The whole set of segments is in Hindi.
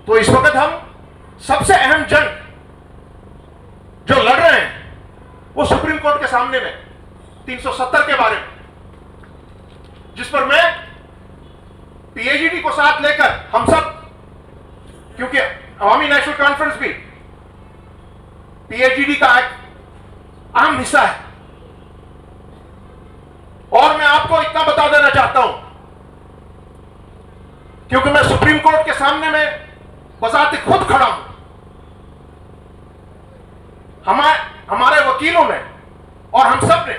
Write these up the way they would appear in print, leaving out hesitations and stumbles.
तो इस वक्त हम सबसे अहम जंग जो लड़ रहे हैं वो सुप्रीम कोर्ट के सामने में 370 के बारे में, जिस पर मैं पीएजीडी को साथ लेकर हम सब, क्योंकि अवामी नेशनल कॉन्फ्रेंस भी पीएजीडी का एक अहम हिस्सा है, और मैं आपको इतना बता देना चाहता हूं, क्योंकि मैं सुप्रीम कोर्ट के सामने में बजाते खुद खड़ा हूं, हमारे वकीलों ने और हम सब ने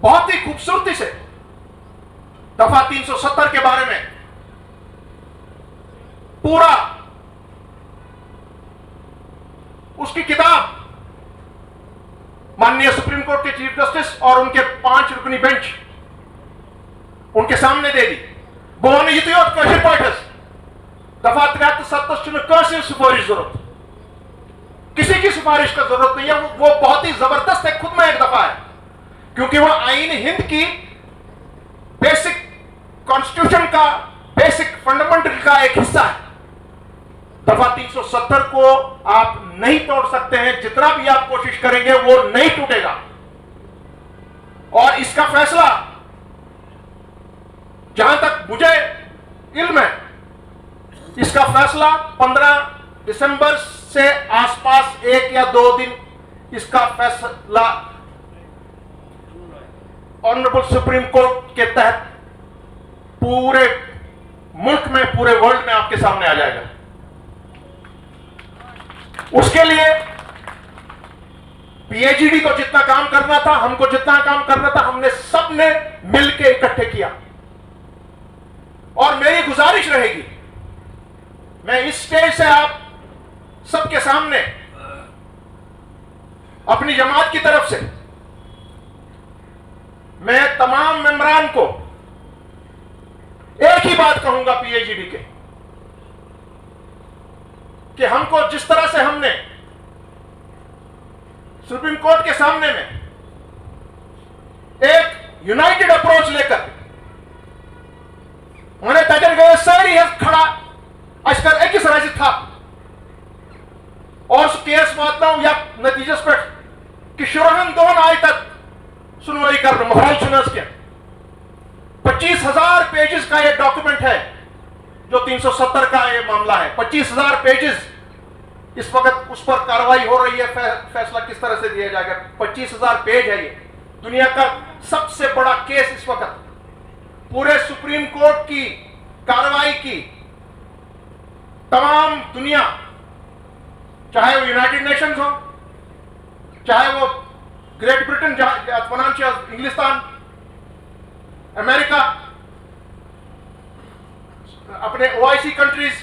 बहुत ही खूबसूरती से दफा 370 के बारे में पूरा उसकी किताब माननीय सुप्रीम कोर्ट के चीफ जस्टिस और उनके 5 रुकनी बेंच उनके सामने दे दी। बहन युत पाठस दफा 73 सिफारिश जरूरत, किसी की सिफारिश का जरूरत नहीं है। वो बहुत ही जबरदस्त है, खुद में एक दफा है, क्योंकि वो आईन हिंद की बेसिक कॉन्स्टिट्यूशन का बेसिक फंडामेंटल का एक हिस्सा है। दफा 370 को आप नहीं तोड़ सकते हैं, जितना भी आप कोशिश करेंगे वो नहीं टूटेगा। और इसका फैसला जहां तक मुझे इल्म है, इसका फैसला 15 दिसंबर से आसपास 1 या 2 दिन इसका फैसला ऑनरेबल सुप्रीम कोर्ट के तहत पूरे मुल्क में, पूरे वर्ल्ड में आपके सामने आ जाएगा। उसके लिए पीएजीडी को जितना काम करना था, हमको जितना काम करना था, हमने सबने मिलकर इकट्ठे किया। और मेरी गुजारिश रहेगी, मैं इस स्टेज से आप सबके सामने अपनी जमात की तरफ से मैं तमाम मेंबरान को एक ही बात कहूंगा पीएजीडी के, कि हमको जिस तरह से हमने सुप्रीम कोर्ट के सामने में एक यूनाइटेड अप्रोच लेकर उन्हें तजर गए सारी खड़ा अशकर एक तरह से था, और केस वाताओं या नतीजे पर कि शुरहन 2 आए तक सुनवाई कर महाराज चुनाव के 25,000 पेजेस का ये डॉक्यूमेंट है जो 370 का ये मामला है। 25,000 पेजेस इस वक्त उस पर कार्रवाई हो रही है, फैसला किस तरह से दिया जाएगा। 25,000 पेज है, ये दुनिया का सबसे बड़ा केस इस वक्त, पूरे सुप्रीम कोर्ट की कार्रवाई की तमाम दुनिया, चाहे वो यूनाइटेड नेशंस हो, चाहे वो ग्रेट ब्रिटेन, इंग्लिस्तान, अमेरिका, अपने ओआईसी कंट्रीज,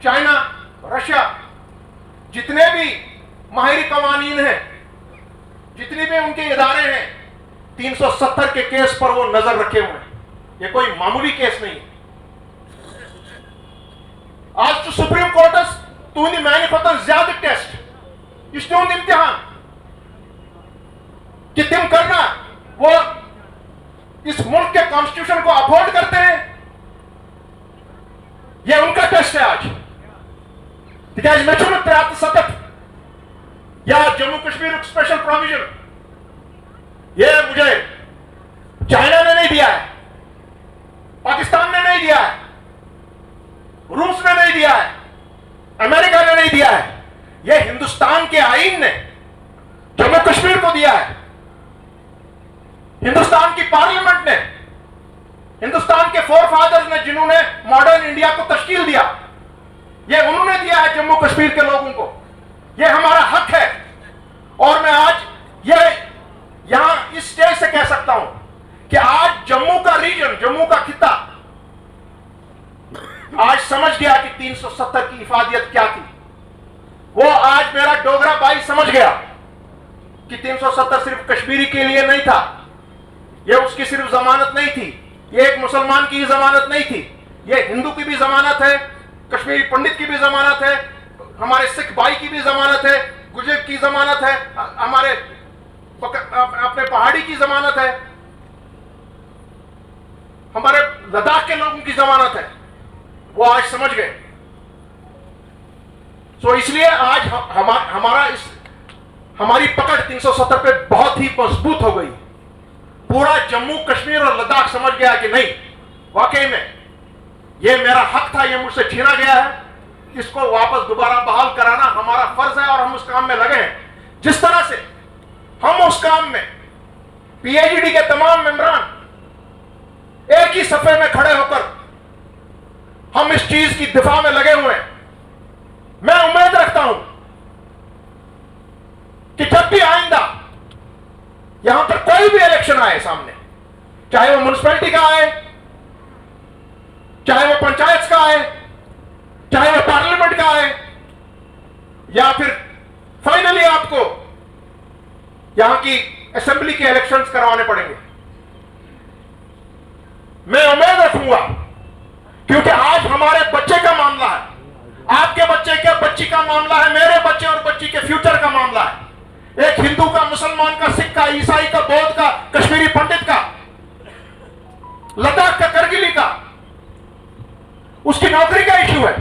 चाइना, रशिया, जितने भी माहिर कवानीन हैं, जितने भी उनके इदारे हैं, 370 के केस पर वो नजर रखे हुए हैं। ये कोई मामूली केस नहीं है। आज तो सुप्रीम कोर्ट तुंद मैंने खुद ज्यादा टेस्ट, यह तुंद इम्तिहान कि तुम करना वो इस मुल्क के कॉन्स्टिट्यूशन को अपहोल्ड करते हैं, यह उनका टेस्ट है आज। तिकाज मे 370 या जम्मू कश्मीर स्पेशल प्रोविजन, यह मुझे चाइना ने नहीं दिया है, पाकिस्तान ने नहीं दिया है, रूस ने नहीं दिया है, अमेरिका ने नहीं दिया है, यह हिंदुस्तान के आईन ने जम्मू कश्मीर को दिया है। हिंदुस्तान की पार्लियामेंट ने, हिंदुस्तान के फोरफादर्स ने, जिन्होंने मॉडर्न इंडिया को तश्कील दिया, यह उन्होंने दिया है जम्मू कश्मीर के लोगों को। यह हमारा हक है। और मैं आज यह यहां इस स्टेज से कह सकता हूं कि आज जम्मू का रीजन, जम्मू का खिता आज समझ गया कि 370 की इफादियत क्या थी। वो आज मेरा डोगरा भाई समझ गया कि 370 सिर्फ कश्मीरी के लिए नहीं था, यह उसकी सिर्फ जमानत नहीं थी, यह एक मुसलमान की जमानत नहीं थी, यह हिंदू की भी जमानत है, कश्मीरी पंडित की भी जमानत है, हमारे सिख भाई की भी जमानत है, गुजर की जमानत है, हमारे अपने पहाड़ी की जमानत है, हमारे लद्दाख के लोगों की जमानत है। वो आज समझ गए सो इसलिए आज हमारी पकड़ 370 पे बहुत ही मजबूत हो गई। पूरा जम्मू कश्मीर और लद्दाख समझ गया कि नहीं, वाकई में ये मेरा हक था, ये मुझसे छीना गया है, इसको वापस दोबारा बहाल कराना हमारा फर्ज है और हम उस काम में लगे हैं। जिस तरह से हम उस काम में पीएचडी के तमाम मेंबरान एक ही सफे में खड़े होकर हम इस चीज की दिफा में लगे हुए हैं। मैं उम्मीद रखता हूं कि जब भी आइंदा यहां पर कोई भी इलेक्शन आए सामने, चाहे वो म्युनिसिपैलिटी का आए, चाहे वो पंचायत का आए, चाहे वो पार्लियामेंट का आए, या फिर फाइनली आपको यहां की असेंबली के इलेक्शंस करवाने पड़ेंगे, मैं उम्मीद रखूंगा, क्योंकि आज हमारे बच्चे का मामला है, आपके बच्चे के बच्ची का मामला है, मेरे बच्चे और बच्ची के फ्यूचर का मामला है। एक हिंदू का, मुसलमान का, सिख का, ईसाई का, बौद्ध का, कश्मीरी पंडित का, लद्दाख का, करगिली का, उसकी नौकरी का इश्यू है,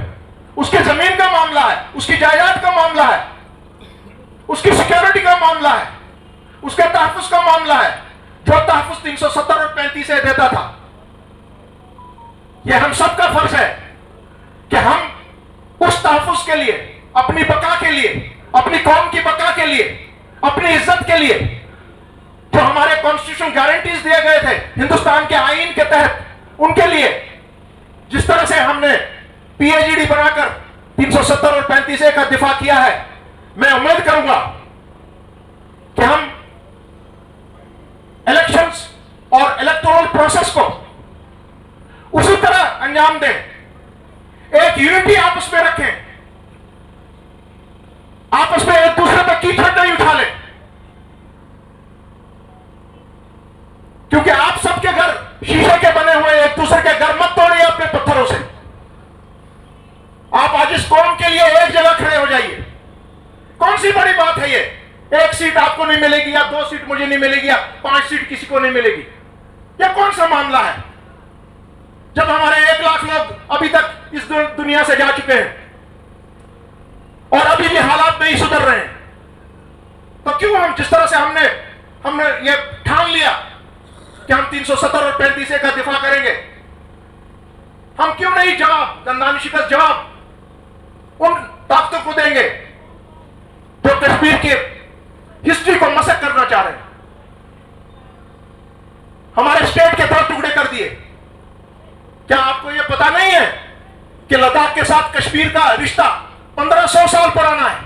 उसकी जमीन का मामला है, उसकी जायदाद का मामला है, उसकी सिक्योरिटी का मामला है, उसके तहफ्फुज़ का मामला है, जो तहफ्फुज़ 370 और 35 से देता था। यह हम सबका फर्ज है कि हम उस तहफ्फुज़ के लिए, अपनी बका के लिए, अपनी कौम की बका के लिए, अपनी इज्जत के लिए, जो हमारे कॉन्स्टिट्यूशन गारंटीज दिए गए थे हिंदुस्तान के आईन के तहत, उनके लिए जिस तरह से हमने पीएचडी बनाकर 370 और 35A का दिफा किया है, मैं उम्मीद करूंगा कि हम इलेक्शंस और इलेक्टोरल प्रोसेस को उसी तरह अंजाम दें, एक यूनिटी आपस में रखें, आपस में एक दूसरे पर कीचड़ नहीं उठा लें, क्योंकि आप सबके घर शीशे के बने हुए, एक दूसरे के घर मत तोड़िए अपने पत्थरों से। आप आज इस कौम के लिए एक जगह खड़े हो जाइए। कौन सी बड़ी बात है ये, एक सीट आपको नहीं मिलेगी या 2 सीट मुझे नहीं मिलेगी या 5 सीट किसी को नहीं मिलेगी, यह कौन सा मामला है? जब हमारे 1 लाख लोग अभी तक इस दुनिया से जा चुके हैं और अभी भी हालात नहीं सुधर रहे हैं, तो क्यों हम, जिस तरह से हमने ये ठान लिया कि हम 370 और 35A का दिफा करेंगे, हम क्यों नहीं जवाब, दंदानी शिकस्त जवाब उन ताकतों को देंगे जो कश्मीर के हिस्ट्री को मसक करना चाह रहे हैं, हमारे स्टेट के 2 टुकड़े कर दिए। क्या आपको यह पता नहीं है कि लद्दाख के साथ कश्मीर का रिश्ता 1500 साल पुराना है,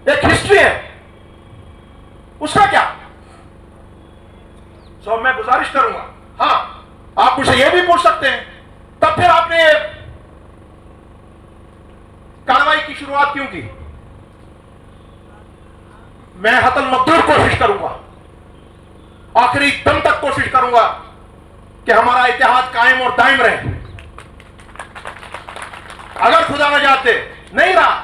एक हिस्ट्री है, उसका क्या? मैं गुजारिश करूंगा, हाँ आप मुझे यह भी पूछ सकते हैं, तब फिर आपने कार्रवाई की शुरुआत क्यों की? मैं हतल मकदूर कोशिश करूंगा, आखिरी दम तक कोशिश करूंगा कि हमारा इतिहाद कायम और दायम रहे। अगर खुदा न जाते नहीं रहा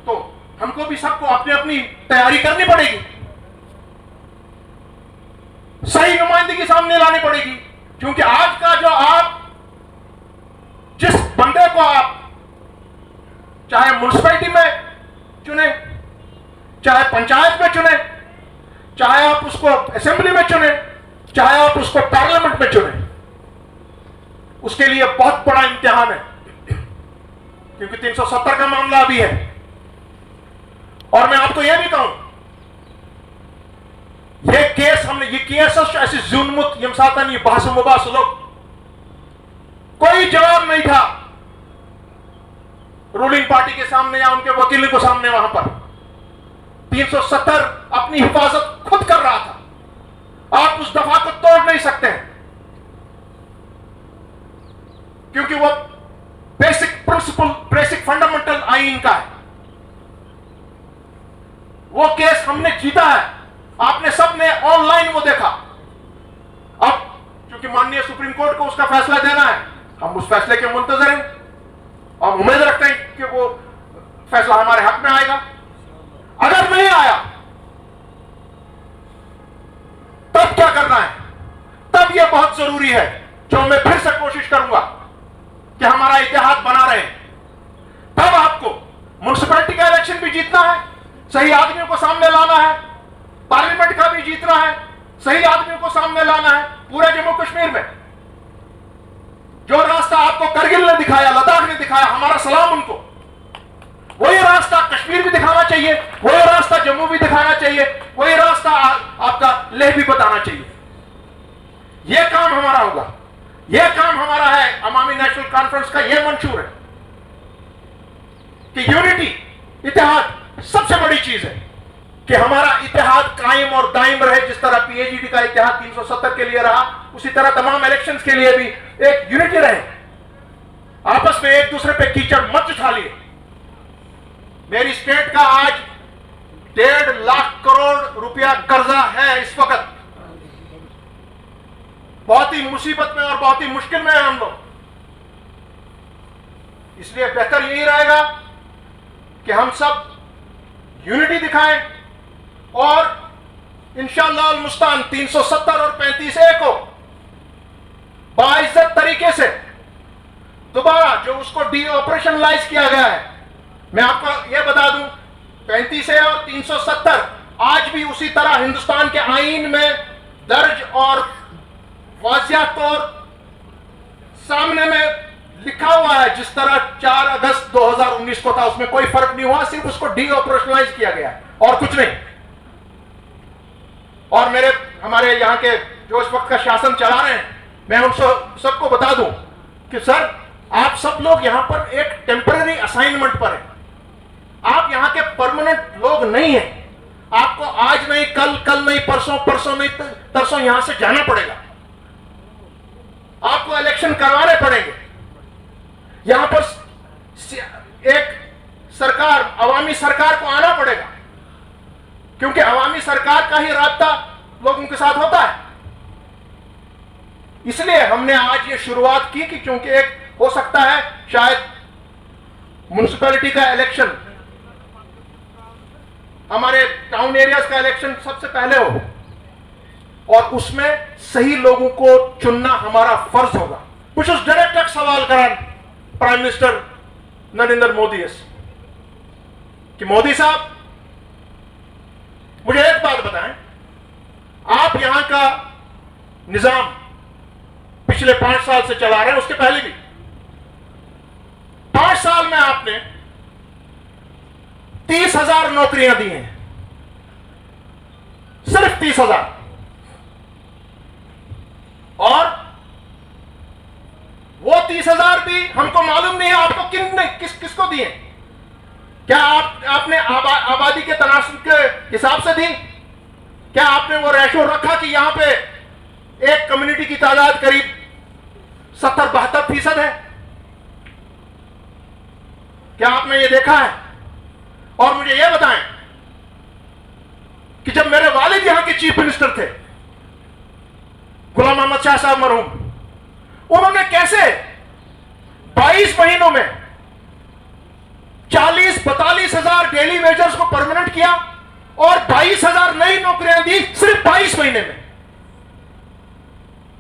तो हमको भी सबको अपनी अपनी तैयारी करनी पड़ेगी, सही नुमाइंदगी सामने लानी पड़ेगी, क्योंकि आज का जो आप, जिस बंदे को आप चाहे म्युनिसिपैलिटी में चुने, चाहे पंचायत में चुने, चाहे आप उसको असेंबली में चुने, चाहे आप उसको पार्लियामेंट में चुने, उसके लिए बहुत बड़ा इम्तिहान है, क्योंकि 370 का मामला अभी है। और मैं आपको यह भी कहूं, यह केस हमने, ये केस ऐसे जुनमुत यमसातन ये बहस मुबास लोग, कोई जवाब नहीं था रूलिंग पार्टी के सामने या उनके वकीलों के सामने। वहां पर 370 अपनी हिफाजत खुद कर रहा था, आप उस दफा को तोड़ नहीं सकते हैं, क्योंकि वो बेसिक प्रिंसिपल, बेसिक फंडामेंटल आईन का है। वो केस हमने जीता है, आपने सबने ऑनलाइन वो देखा। अब क्योंकि माननीय सुप्रीम कोर्ट को उसका फैसला देना है, हम उस फैसले के मुंतजर हैं और उम्मीद रखते हैं कि वो फैसला हमारे हक में आएगा। अगर नहीं आया तब क्या करना है? तब यह बहुत जरूरी है, जो मैं फिर से कोशिश करूंगा कि हमारा इतिहाद बना रहे, सही आदमियों को सामने लाना है, पार्लियामेंट का भी जीतना है, सही आदमियों को सामने लाना है। पूरे जम्मू कश्मीर में जो रास्ता आपको करगिल ने दिखाया, लद्दाख ने दिखाया, हमारा सलाम उनको, वही रास्ता कश्मीर भी दिखाना चाहिए, वही रास्ता जम्मू भी दिखाना चाहिए, वही रास्ता आपका लेह भी बताना चाहिए। यह काम हमारा होगा, यह काम हमारा है। अवामी नेशनल कॉन्फ्रेंस का यह मंशूर है कि यूनिटी, इत्तेहाद सबसे बड़ी चीज है, कि हमारा इत्तेहाद कायम और दायम रहे। जिस तरह पीएचडी का इत्तेहाद 370 के लिए रहा, उसी तरह तमाम इलेक्शंस के लिए भी एक यूनिटी रहे। आपस में एक दूसरे पे कीचड़ मत उछालिए। मेरी स्टेट का आज 1.5 लाख करोड़ रुपया कर्जा है इस वक्त। बहुत ही मुसीबत में और बहुत ही मुश्किल में है हम लोग। इसलिए बेहतर यही रहेगा कि हम सब यूनिटी दिखाएं और इंशाअल्लाह अल मुस्तान 370 और 35A को बाइज्जत तरीके से दोबारा जो उसको डी ऑपरेशनलाइज किया गया है, मैं आपको यह बता दूं 35A और 370 आज भी उसी तरह हिंदुस्तान के आईन में दर्ज और वाज़िया तौर सामने में लिखा हुआ है। जिस तरह 4 अगस्त 2019 को था, उसमें कोई फर्क नहीं हुआ, सिर्फ उसको डी ऑपरेशनलाइज किया गया और कुछ नहीं। और हमारे यहां के जो इस वक्त का शासन चला रहे हैं, मैं उन सबको बता दूं कि सर आप सब लोग यहां पर एक टेम्पररी असाइनमेंट पर हैं। आप यहां के परमानेंट लोग नहीं हैं। आपको आज नहीं कल, कल नहीं परसों, परसों नहीं तरसों यहां से जाना पड़ेगा। आपको इलेक्शन करवाने पड़ेंगे। यहां पर एक सरकार, अवामी सरकार को आना पड़ेगा, क्योंकि अवामी सरकार का ही राब्ता लोगों के साथ होता है। इसलिए हमने आज ये शुरुआत की कि क्योंकि एक हो सकता है शायद म्युनिसिपैलिटी का इलेक्शन, हमारे टाउन एरियाज का इलेक्शन सबसे पहले हो, और उसमें सही लोगों को चुनना हमारा फर्ज होगा। कुछ उस डायरेक्ट एक सवाल करा प्राइम मिनिस्टर नरेंद्र मोदी कि मोदी साहब मुझे एक बात बताएं, आप यहां का निजाम पिछले 5 साल से चला रहे हैं, उसके पहले भी 5 साल में आपने 30,000 नौकरियां दी हैं, सिर्फ 30,000। और वो 30,000 भी हमको मालूम नहीं है आपको किसको दिए। क्या आपने आबादी के तनासब के हिसाब से दी? क्या आपने वो रेशो रखा कि यहां पे एक कम्युनिटी की तादाद करीब 70-72% है? क्या आपने ये देखा है? और मुझे ये बताएं कि जब मेरे वालिद यहां के चीफ मिनिस्टर थे, गुलाम मोहम्मद शाह साहब मरहूम, उन्होंने कैसे 22 महीनों में 40-42 हजार डेली वेजर्स को परमानेंट किया और 22,000 नई नौकरियां दी सिर्फ 22 महीने में,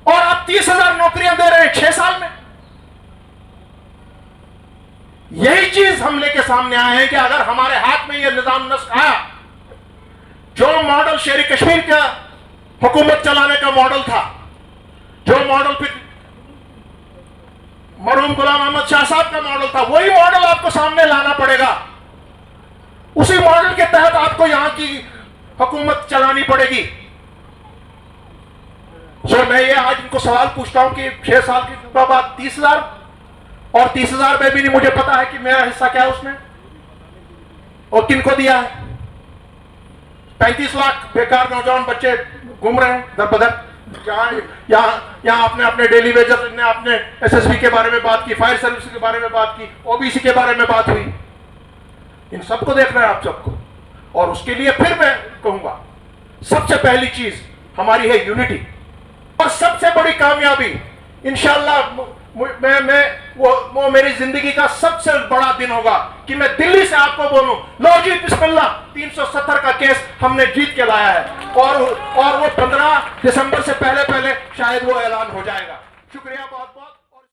और अब 30,000 नौकरियां दे रहे हैं 6 साल में। यही चीज हम लेके सामने आए हैं कि अगर हमारे हाथ में यह निजाम नस्क आया, जो मॉडल शेर कश्मीर का हुकूमत चलाने का मॉडल था, जो मॉडल फिर मरहूम गुलाम मोहम्मद शाह साहब का मॉडल था, वही मॉडल आपको सामने लाना पड़ेगा। उसी मॉडल के तहत आपको यहां की हुकूमत चलानी पड़ेगी। सो मैं ये आज इनको सवाल पूछता हूं कि 6 साल के बाद 30,000, और 30,000 में भी नहीं मुझे पता है कि मेरा हिस्सा क्या है उसमें और किनको दिया है। 35 लाख बेकार नौजवान बच्चे घूम रहे हैं दर बदर। यहां आपने अपने डेली वेजर ने आपने एसएसबी के बारे में बात की, फायर सर्विस के बारे में बात की, ओबीसी के बारे में बात हुई। इन सबको देखना है आप सबको, और उसके लिए फिर मैं कहूंगा सबसे पहली चीज हमारी है यूनिटी। और सबसे बड़ी कामयाबी इंशाअल्लाह वो मेरी जिंदगी का सबसे बड़ा दिन होगा कि मैं दिल्ली से आपको बोलूं, लो जी बिस्मिल्लाह, 370 का केस हमने जीत के लाया है, और वो 15 दिसंबर से पहले शायद वो ऐलान हो जाएगा। शुक्रिया बहुत।